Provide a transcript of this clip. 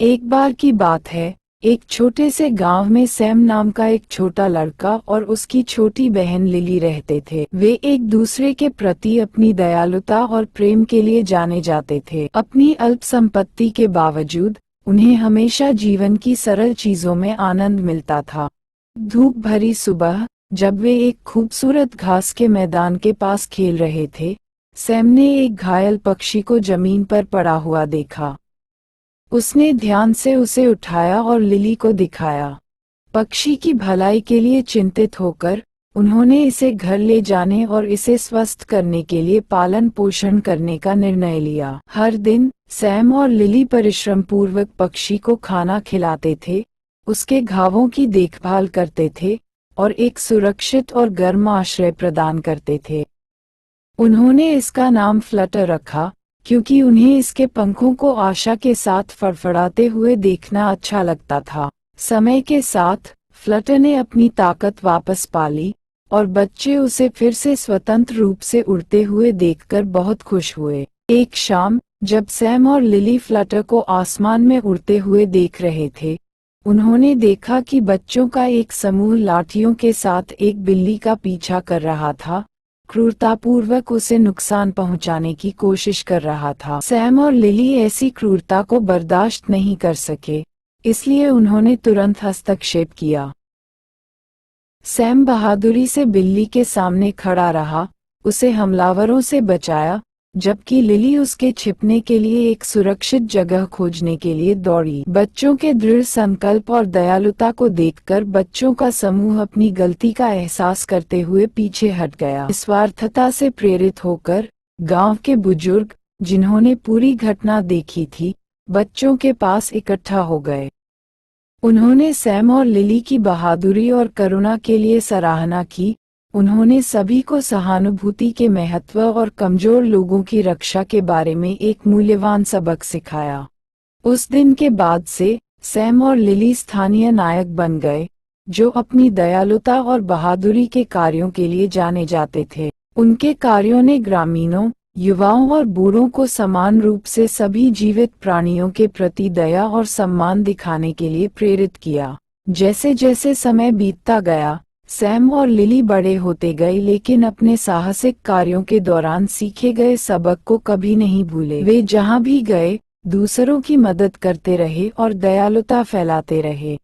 एक बार की बात है, एक छोटे से गांव में सैम नाम का एक छोटा लड़का और उसकी छोटी बहन लिली रहते थे। वे एक दूसरे के प्रति अपनी दयालुता और प्रेम के लिए जाने जाते थे। अपनी अल्प संपत्ति के बावजूद उन्हें हमेशा जीवन की सरल चीजों में आनंद मिलता था। धूप भरी सुबह, जब वे एक खूबसूरत घास के मैदान के पास खेल रहे थे, सैम ने एक घायल पक्षी को जमीन पर पड़ा हुआ देखा। उसने ध्यान से उसे उठाया और लिली को दिखाया। पक्षी की भलाई के लिए चिंतित होकर उन्होंने इसे घर ले जाने और इसे स्वस्थ करने के लिए पालन पोषण करने का निर्णय लिया। हर दिन सैम और लिली परिश्रम पूर्वक पक्षी को खाना खिलाते थे, उसके घावों की देखभाल करते थे और एक सुरक्षित और गर्म आश्रय प्रदान करते थे। उन्होंने इसका नाम फ्लटर रखा, क्योंकि उन्हें इसके पंखों को आशा के साथ फड़फड़ाते हुए देखना अच्छा लगता था। समय के साथ फ्लटर ने अपनी ताकत वापस पा ली और बच्चे उसे फिर से स्वतंत्र रूप से उड़ते हुए देखकर बहुत खुश हुए। एक शाम, जब सैम और लिली फ्लटर को आसमान में उड़ते हुए देख रहे थे, उन्होंने देखा कि बच्चों का एक समूह लाठियों के साथ एक बिल्ली का पीछा कर रहा था, क्रूरतापूर्वक उसे नुकसान पहुंचाने की कोशिश कर रहा था। सैम और लिली ऐसी क्रूरता को बर्दाश्त नहीं कर सके, इसलिए उन्होंने तुरंत हस्तक्षेप किया। सैम बहादुरी से बिल्ली के सामने खड़ा रहा, उसे हमलावरों से बचाया, जबकि लिली उसके छिपने के लिए एक सुरक्षित जगह खोजने के लिए दौड़ी। बच्चों के दृढ़ संकल्प और दयालुता को देखकर बच्चों का समूह अपनी गलती का एहसास करते हुए पीछे हट गया। निस्वार्थता से प्रेरित होकर गांव के बुजुर्ग, जिन्होंने पूरी घटना देखी थी, बच्चों के पास इकट्ठा हो गए। उन्होंने सैम और लिली की बहादुरी और करुणा के लिए सराहना की। उन्होंने सभी को सहानुभूति के महत्व और कमजोर लोगों की रक्षा के बारे में एक मूल्यवान सबक सिखाया। उस दिन के बाद से सैम और लिली स्थानीय नायक बन गए, जो अपनी दयालुता और बहादुरी के कार्यों के लिए जाने जाते थे। उनके कार्यों ने ग्रामीणों, युवाओं और बूढ़ों को समान रूप से सभी जीवित प्राणियों के प्रति दया और सम्मान दिखाने के लिए प्रेरित किया। जैसे जैसे समय बीतता गया, सैम और लिली बड़े होते गए, लेकिन अपने साहसिक कार्यों के दौरान सीखे गए सबक को कभी नहीं भूले। वे जहां भी गए, दूसरों की मदद करते रहे और दयालुता फैलाते रहे।